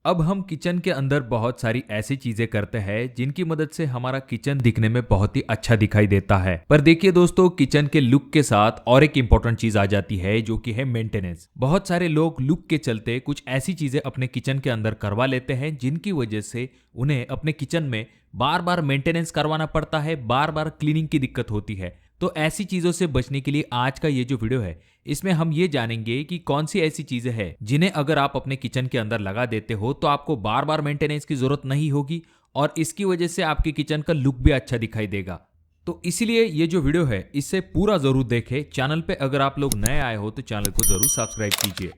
अब हम किचन के अंदर बहुत सारी ऐसी चीजें करते हैं जिनकी मदद से हमारा किचन दिखने में बहुत ही अच्छा दिखाई देता है। पर देखिए दोस्तों, किचन के लुक के साथ और एक इंपॉर्टेंट चीज आ जाती है जो कि है मेंटेनेंस। बहुत सारे लोग लुक के चलते कुछ ऐसी चीजें अपने किचन के अंदर करवा लेते हैं जिनकी वजह से उन्हें अपने किचन में बार बार मेंटेनेंस करवाना पड़ता है, बार बार क्लीनिंग की दिक्कत होती है। तो ऐसी चीजों से बचने के लिए आज का ये जो वीडियो है, इसमें हम ये जानेंगे कि कौन सी ऐसी चीजें हैं जिन्हें अगर आप अपने किचन के अंदर लगा देते हो तो आपको बार बार मेंटेनेंस की जरूरत नहीं होगी और इसकी वजह से आपके किचन का लुक भी अच्छा दिखाई देगा। तो इसीलिए ये जो वीडियो है इसे पूरा जरूर देखें। चैनल पे अगर आप लोग नए आए हो तो चैनल को जरूर सब्सक्राइब कीजिए।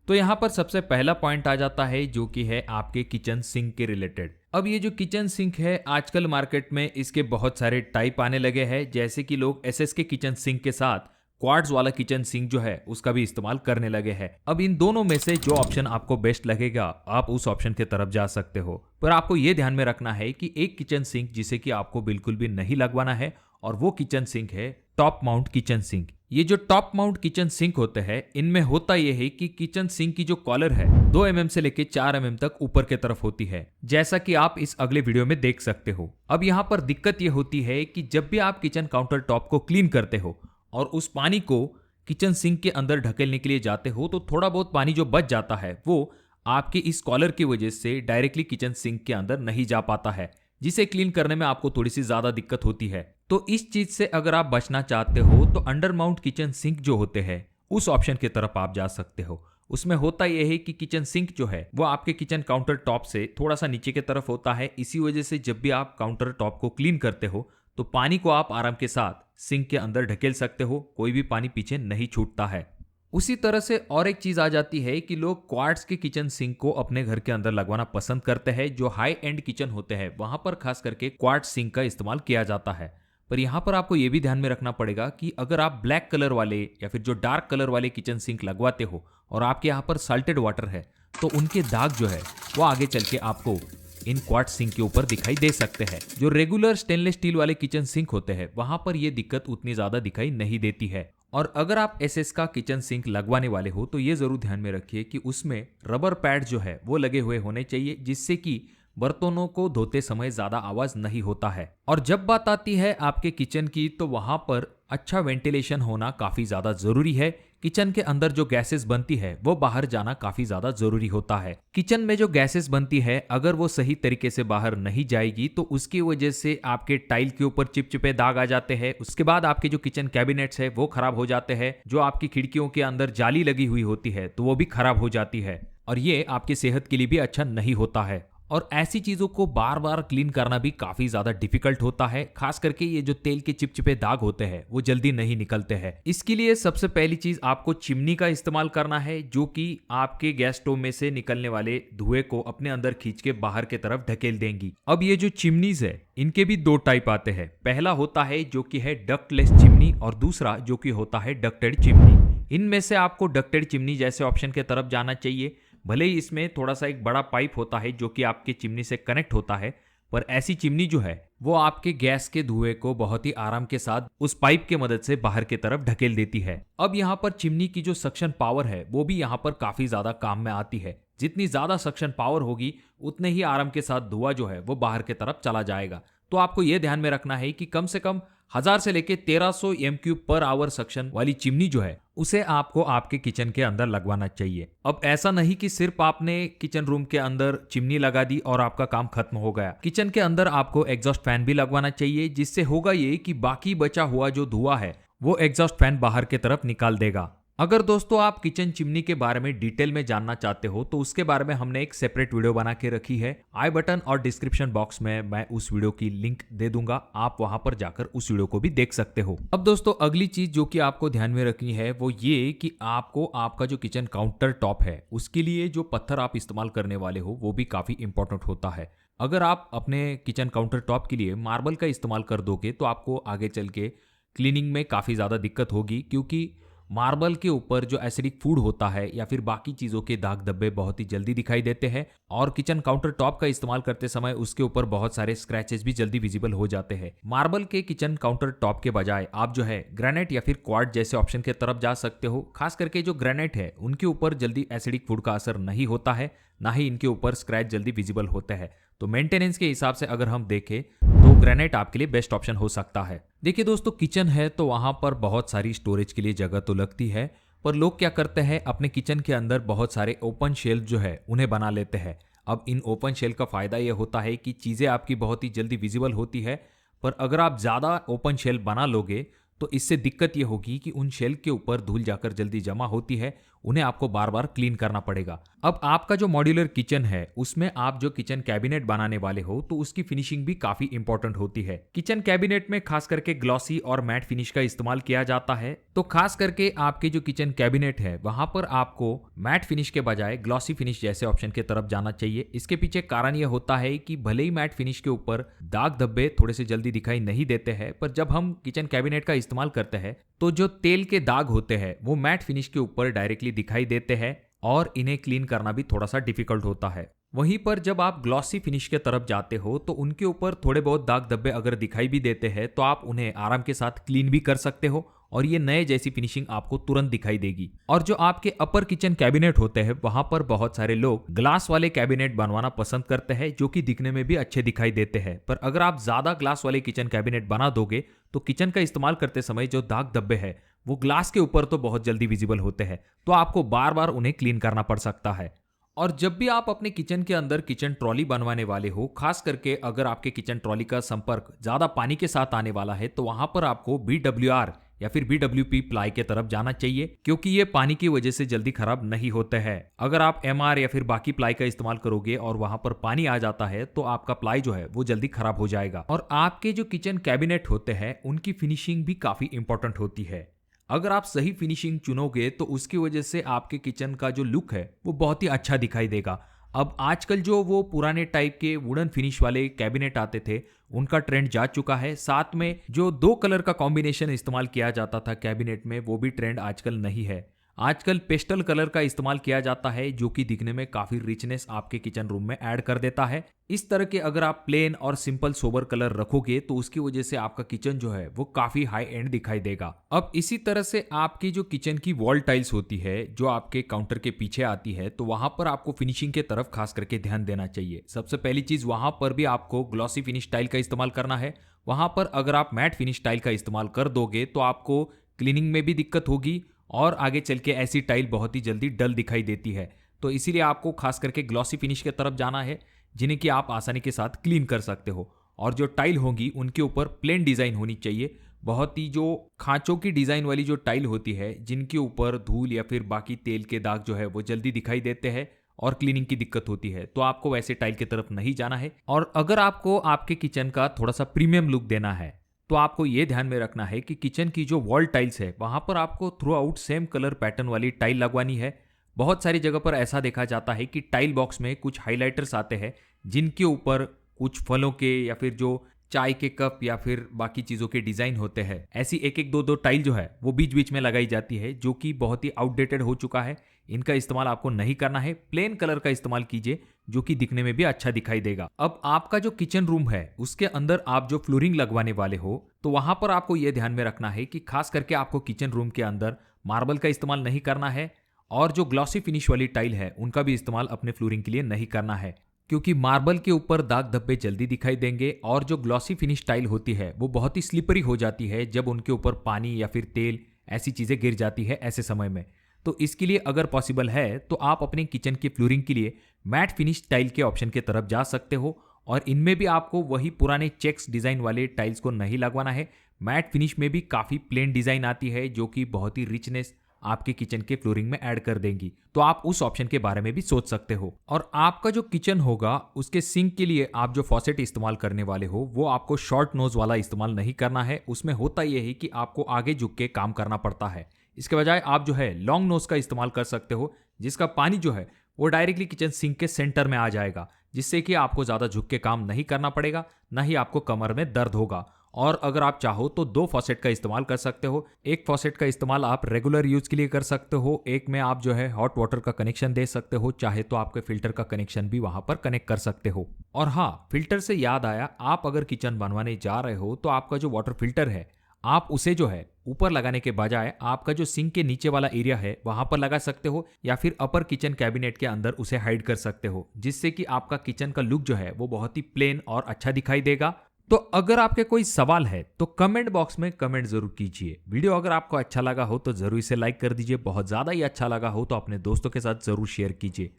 तो यहाँ पर सबसे पहला पॉइंट आ जाता है जो कि है आपके किचन सिंक के रिलेटेड। अब ये जो किचन सिंक है, आजकल मार्केट में इसके बहुत सारे टाइप आने लगे हैं, जैसे कि लोग एसएस के किचन सिंक के साथ क्वार्ट्ज वाला किचन सिंक जो है उसका भी इस्तेमाल करने लगे हैं। अब इन दोनों में से जो ऑप्शन आपको बेस्ट लगेगा आप उस ऑप्शन की तरफ जा सकते हो। पर आपको ये ध्यान में रखना है कि एक किचन सिंक जिसे कि आपको बिल्कुल भी नहीं लगवाना है और वो किचन सिंक है टॉप माउंट किचन सिंक। ये जो टॉप माउंट किचन सिंक होते हैं, इनमें होता यह है कि किचन सिंक की जो कॉलर है 2 mm से लेके 4 mm तक ऊपर की तरफ होती है, जैसा कि आप इस अगले वीडियो में देख सकते हो। अब यहाँ पर दिक्कत यह होती है कि जब भी आप किचन काउंटर टॉप को क्लीन करते हो और उस पानी को किचन सिंक के अंदर ढकेलने के लिए जाते हो तो थोड़ा बहुत पानी जो बच जाता है वो आपके इस कॉलर की वजह से डायरेक्टली किचन सिंक के अंदर नहीं जा पाता है, जिसे क्लीन करने में आपको थोड़ी सी ज्यादा दिक्कत होती है। तो इस चीज से अगर आप बचना चाहते हो तो अंडर माउंट किचन सिंक जो होते हैं उस ऑप्शन की तरफ आप जा सकते हो। उसमें होता यह है कि किचन सिंक जो है वो आपके किचन काउंटर टॉप से थोड़ा सा नीचे की तरफ होता है। इसी वजह से जब भी आप काउंटर टॉप को क्लीन करते हो तो पानी को आप आराम के साथ सिंक के अंदर ढकेल सकते हो, कोई भी पानी पीछे नहीं छूटता है। उसी तरह से और एक चीज आ जाती है कि लोग क्वार्ट्ज के किचन सिंक को अपने घर के अंदर लगवाना पसंद करते हैं। जो हाई एंड किचन होते हैं वहां पर खास करके क्वार्ट्ज सिंक का इस्तेमाल किया जाता है। पर यहाँ पर आपको ये भी ध्यान में रखना पड़ेगा कि अगर आप ब्लैक कलर वाले या फिर जो डार्क कलर वाले किचन सिंक लगवाते हो और आपके यहाँ पर साल्टेड वाटर है तो उनके दाग जो है वो आगे चल के आपको इन क्वार्ट्ज सिंक के ऊपर दिखाई दे सकते हैं। जो रेगुलर स्टेनलेस स्टील वाले किचन सिंक होते हैं वहां पर ये दिक्कत उतनी ज्यादा दिखाई नहीं देती है। और अगर आप एसएस का किचन सिंक लगवाने वाले हो तो ये जरूर ध्यान में रखिए कि उसमें रबर पैड जो है वो लगे हुए होने चाहिए, जिससे कि बर्तनों को धोते समय ज्यादा आवाज नहीं होता है। और जब बात आती है आपके किचन की तो वहां पर अच्छा वेंटिलेशन होना काफी ज्यादा जरूरी है। किचन के अंदर जो गैसेस बनती है वो बाहर जाना काफी ज्यादा जरूरी होता है। किचन में जो गैसेस बनती है अगर वो सही तरीके से बाहर नहीं जाएगी तो उसकी वजह से आपके टाइल के ऊपर चिपचिपे दाग आ जाते हैं। उसके बाद आपके जो किचन कैबिनेट्स है वो खराब हो जाते हैं। जो आपकी खिड़कियों के अंदर जाली लगी हुई होती है तो वो भी खराब हो जाती है और ये आपकी सेहत के लिए भी अच्छा नहीं होता है। और ऐसी चीजों को बार बार क्लीन करना भी काफी ज्यादा डिफिकल्ट होता है। खास करके ये जो तेल के चिपचिपे दाग होते हैं वो जल्दी नहीं निकलते हैं। इसके लिए सबसे पहली चीज आपको चिमनी का इस्तेमाल करना है, जो कि आपके गैस स्टोव में से निकलने वाले धुएं को अपने अंदर खींच के बाहर की तरफ ढकेल देंगी। अब ये जो चिमनीज है इनके भी 2 टाइप आते हैं। पहला होता है जो कि है डक्टलेस चिमनी और दूसरा जो कि होता है डक्टेड चिमनी। इनमें से आपको डक्टेड चिमनी जैसे ऑप्शन की तरफ जाना चाहिए। भले ही इसमें थोड़ा सा एक बड़ा पाइप होता है जो कि आपके चिमनी से कनेक्ट होता है, पर ऐसी चिमनी जो है वो आपके गैस के धुएं को बहुत ही आराम के साथ उस पाइप के मदद से बाहर की तरफ ढकेल देती है। अब यहाँ पर चिमनी की जो सक्शन पावर है वो भी यहाँ पर काफी ज्यादा काम में आती है। जितनी ज्यादा सक्शन पावर होगी उतने ही आराम के साथ धुआं जो है वो बाहर की तरफ चला जाएगा। तो आपको यह ध्यान में रखना है कि कम से कम 1000 से लेके 1300 m³ पर आवर सक्शन वाली चिमनी जो है उसे आपको आपके किचन के अंदर लगवाना चाहिए। अब ऐसा नहीं कि सिर्फ आपने किचन रूम के अंदर चिमनी लगा दी और आपका काम खत्म हो गया। किचन के अंदर आपको एग्जॉस्ट फैन भी लगवाना चाहिए, जिससे होगा ये कि बाकी बचा हुआ जो धुआं है वो एग्जॉस्ट फैन बाहर की तरफ निकाल देगा। अगर दोस्तों आप किचन चिमनी के बारे में डिटेल में जानना चाहते हो तो उसके बारे में हमने एक सेपरेट वीडियो बना के रखी है। आई बटन और डिस्क्रिप्शन बॉक्स में मैं उस वीडियो की लिंक दे दूंगा, आप वहां पर जाकर उस वीडियो को भी देख सकते हो। अब दोस्तों अगली चीज जो कि आपको ध्यान में रखनी है वो ये कि आपको आपका जो किचन काउंटर टॉप है उसके लिए जो पत्थर आप इस्तेमाल करने वाले हो वो भी काफी इंपॉर्टेंट होता है। अगर आप अपने किचन काउंटर टॉप के लिए मार्बल का इस्तेमाल कर दोगे तो आपको आगे चल के क्लीनिंग में काफी ज्यादा दिक्कत होगी, क्योंकि मार्बल के ऊपर जो एसिडिक फूड होता है या फिर बाकी चीजों के दाग धब्बे बहुत ही जल्दी दिखाई देते हैं और किचन काउंटर टॉप का इस्तेमाल करते समय उसके ऊपर बहुत सारे स्क्रैचेस भी जल्दी विजिबल हो जाते हैं। मार्बल के किचन काउंटर टॉप के बजाय आप जो है ग्रेनाइट या फिर क्वार्ट्ज जैसे ऑप्शन के तरफ जा सकते हो। खास करके जो ग्रेनाइट है उनके ऊपर जल्दी एसिडिक फूड का असर नहीं होता है, ना ही इनके ऊपर स्क्रैच जल्दी विजिबल होते हैं। तो मेंटेनेंस के हिसाब से अगर हम देखें तो ग्रेनाइट आपके लिए बेस्ट ऑप्शन हो सकता है। देखिए दोस्तों, किचन है तो वहां पर बहुत सारी स्टोरेज के लिए जगह तो लगती है, पर लोग क्या करते हैं अपने किचन के अंदर बहुत सारे ओपन शेल्फ जो है उन्हें बना लेते हैं। अब इन ओपन शेल्फ का फायदा यह होता है कि चीजें आपकी बहुत ही जल्दी विजिबल होती है, पर अगर आप ज्यादा ओपन शेल्फ बना लोगे तो इससे दिक्कत यह होगी कि उन शेल्फ के ऊपर धूल जाकर जल्दी जमा होती है, उन्हें आपको बार बार क्लीन करना पड़ेगा। अब आपका जो मॉड्यूलर किचन है उसमें आप जो किचन कैबिनेट बनाने वाले हो तो उसकी फिनिशिंग भी काफी इंपॉर्टेंट होती है। किचन कैबिनेट में खास करके ग्लॉसी और मैट फिनिश का इस्तेमाल किया जाता है। तो खास करके आपके जो किचन कैबिनेट है वहां पर आपको मैट फिनिश के बजाय ग्लॉसी फिनिश जैसे ऑप्शन की तरफ जाना चाहिए। इसके पीछे कारण यह होता है कि भले ही मैट फिनिश के ऊपर दाग धब्बे थोड़े से जल्दी दिखाई नहीं देते हैं, पर जब हम किचन कैबिनेट का इस्तेमाल करते हैं तो जो तेल के दाग होते हैं वो मैट फिनिश के ऊपर डायरेक्टली दिखाई देते हैं और इन्हें क्लीन करना भी थोड़ा सा डिफिकल्ट होता है। वहीं पर जब आप ग्लॉसी फिनिश के तरफ जाते हो तो उनके ऊपर थोड़े बहुत दाग धब्बे अगर दिखाई भी देते हैं तो आप उन्हें आराम के साथ क्लीन भी कर सकते हो और ये नए जैसी फिनिशिंग आपको तुरंत दिखाई देगी। और जो आपके अपर किचन कैबिनेट होते हैं वहां पर बहुत सारे लोग ग्लास वाले कैबिनेट बनवाना पसंद करते हैं जो कि दिखने में भी अच्छे दिखाई देते हैं, पर अगर आप ज्यादा ग्लास वाले किचन कैबिनेट बना दोगे तो किचन का इस्तेमाल करते समय जो दाग धब्बे है वो ग्लास के ऊपर तो बहुत जल्दी विजिबल होते हैं, तो आपको बार बार उन्हें क्लीन करना पड़ सकता है। और जब भी आप अपने किचन के अंदर किचन ट्रॉली बनवाने वाले हो, खास करके अगर आपके किचन ट्रॉली का संपर्क ज्यादा पानी के साथ आने वाला है तो वहां पर आपको BWR या फिर BWP प्लाई के तरफ जाना चाहिए, क्योंकि ये पानी की वजह से जल्दी खराब नहीं होते हैं। अगर आप MR या फिर बाकी प्लाई का इस्तेमाल करोगे और वहां पर पानी आ जाता है तो आपका प्लाई जो है वो जल्दी खराब हो जाएगा। और आपके जो किचन कैबिनेट होते हैं उनकी फिनिशिंग भी काफी इंपॉर्टेंट होती है। अगर आप सही फिनिशिंग चुनोगे तो उसकी वजह से आपके किचन का जो लुक है वो बहुत ही अच्छा दिखाई देगा। अब आजकल जो वो पुराने टाइप के वुडन फिनिश वाले कैबिनेट आते थे उनका ट्रेंड जा चुका है। साथ में जो 2 कलर का कॉम्बिनेशन इस्तेमाल किया जाता था कैबिनेट में वो भी ट्रेंड आजकल नहीं है। आजकल पेस्टल कलर का इस्तेमाल किया जाता है जो कि दिखने में काफी रिचनेस आपके किचन रूम में ऐड कर देता है। इस तरह के अगर आप प्लेन और सिंपल सोबर कलर रखोगे तो उसकी वजह से आपका किचन जो है वो काफी हाई एंड दिखाई देगा। अब इसी तरह से आपकी जो किचन की वॉल टाइल्स होती है जो आपके काउंटर के पीछे आती है तो वहां पर आपको फिनिशिंग के तरफ खास करके ध्यान देना चाहिए। सबसे पहली चीज वहां पर भी आपको ग्लॉसी फिनिश टाइल का इस्तेमाल करना है। वहां पर अगर आप मैट फिनिश टाइल का इस्तेमाल कर दोगे तो आपको क्लीनिंग में भी दिक्कत होगी और आगे चल के ऐसी टाइल बहुत ही जल्दी डल दिखाई देती है। तो इसीलिए आपको खास करके ग्लॉसी फिनिश की तरफ जाना है जिन्हें कि आप आसानी के साथ क्लीन कर सकते हो। और जो टाइल होगी उनके ऊपर प्लेन डिजाइन होनी चाहिए। बहुत ही जो खांचों की डिजाइन वाली जो टाइल होती है जिनके ऊपर धूल या फिर बाकी तेल के दाग जो है वो जल्दी दिखाई देते हैं और क्लीनिंग की दिक्कत होती है, तो आपको वैसे टाइल की तरफ नहीं जाना है। और अगर आपको आपके किचन का थोड़ा सा प्रीमियम लुक देना है तो आपको यह ध्यान में रखना है कि किचन की जो वॉल टाइल्स है वहां पर आपको through out same colour pattern वाली टाइल लगवानी है। बहुत सारी जगह पर ऐसा देखा जाता है कि टाइल बॉक्स में कुछ हाइलाइटर्स आते हैं जिनके ऊपर कुछ फलों के या फिर जो चाय के कप या फिर बाकी चीजों के डिजाइन होते हैं। ऐसी एक एक दो टाइल जो है वो बीच बीच में लगाई जाती है जो कि बहुत ही आउटडेटेड हो चुका है। इनका इस्तेमाल आपको नहीं करना है। प्लेन कलर का इस्तेमाल कीजिए जो कि दिखने में भी अच्छा दिखाई देगा। अब आपका जो किचन रूम है उसके अंदर आप जो फ्लोरिंग लगवाने वाले हो तो वहां पर आपको यह ध्यान में रखना है कि खास करके आपको किचन रूम के अंदर मार्बल का इस्तेमाल नहीं करना है और जो ग्लॉसी फिनिश वाली टाइल है उनका भी इस्तेमाल अपने फ्लोरिंग के लिए नहीं करना है, क्योंकि मार्बल के ऊपर दाग धब्बे जल्दी दिखाई देंगे और जो ग्लॉसी फिनिश टाइल होती है वो बहुत ही स्लिपरी हो जाती है जब उनके ऊपर पानी या फिर तेल ऐसी चीजें गिर जाती है ऐसे समय में। तो इसके लिए अगर पॉसिबल है तो आप अपने किचन की फ्लोरिंग के लिए मैट फिनिश टाइल के ऑप्शन की तरफ जा सकते हो और इनमें भी आपको वही पुराने चेक्स डिजाइन वाले टाइल्स को नहीं लगवाना है। मैट फिनिश में भी काफी प्लेन डिजाइन आती है जो कि बहुत ही रिचनेस आपके किचन के फ्लोरिंग में ऐड कर देंगी, तो आप उस ऑप्शन के बारे में भी सोच सकते हो। और आपका जो किचन होगा उसके सिंक के लिए आप जो फॉसेट इस्तेमाल करने वाले हो वो आपको शॉर्ट नोज वाला इस्तेमाल नहीं करना है। उसमें होता यह है कि आपको आगे झुक के काम करना पड़ता है। इसके बजाय आप जो है लॉन्ग नोज का इस्तेमाल कर सकते हो जिसका पानी जो है वो डायरेक्टली किचन सिंक के सेंटर में आ जाएगा, जिससे कि आपको ज्यादा झुक के काम नहीं करना पड़ेगा, ना ही आपको कमर में दर्द होगा। और अगर आप चाहो तो 2 फॉसेट का इस्तेमाल कर सकते हो। एक फॉसेट का इस्तेमाल आप रेगुलर यूज के लिए कर सकते हो, एक में आप जो है हॉट वाटर का कनेक्शन दे सकते हो, चाहे तो आपके फिल्टर का कनेक्शन भी वहां पर कनेक्ट कर सकते हो। और हाँ, फिल्टर से याद आया, आप अगर किचन बनवाने जा रहे हो तो आपका जो वाटर फिल्टर है आप उसे जो है ऊपर लगाने के बजाय आपका जो सिंक के नीचे वाला एरिया है वहां पर लगा सकते हो, या फिर अपर किचन कैबिनेट के अंदर उसे हाइड कर सकते हो, जिससे कि आपका किचन का लुक जो है वो बहुत ही प्लेन और अच्छा दिखाई देगा। तो अगर आपके कोई सवाल है तो कमेंट बॉक्स में कमेंट जरूर कीजिए। वीडियो अगर आपको अच्छा लगा हो तो जरूर इसे लाइक कर दीजिए, बहुत ज्यादा ही अच्छा लगा हो तो अपने दोस्तों के साथ जरूर शेयर कीजिए।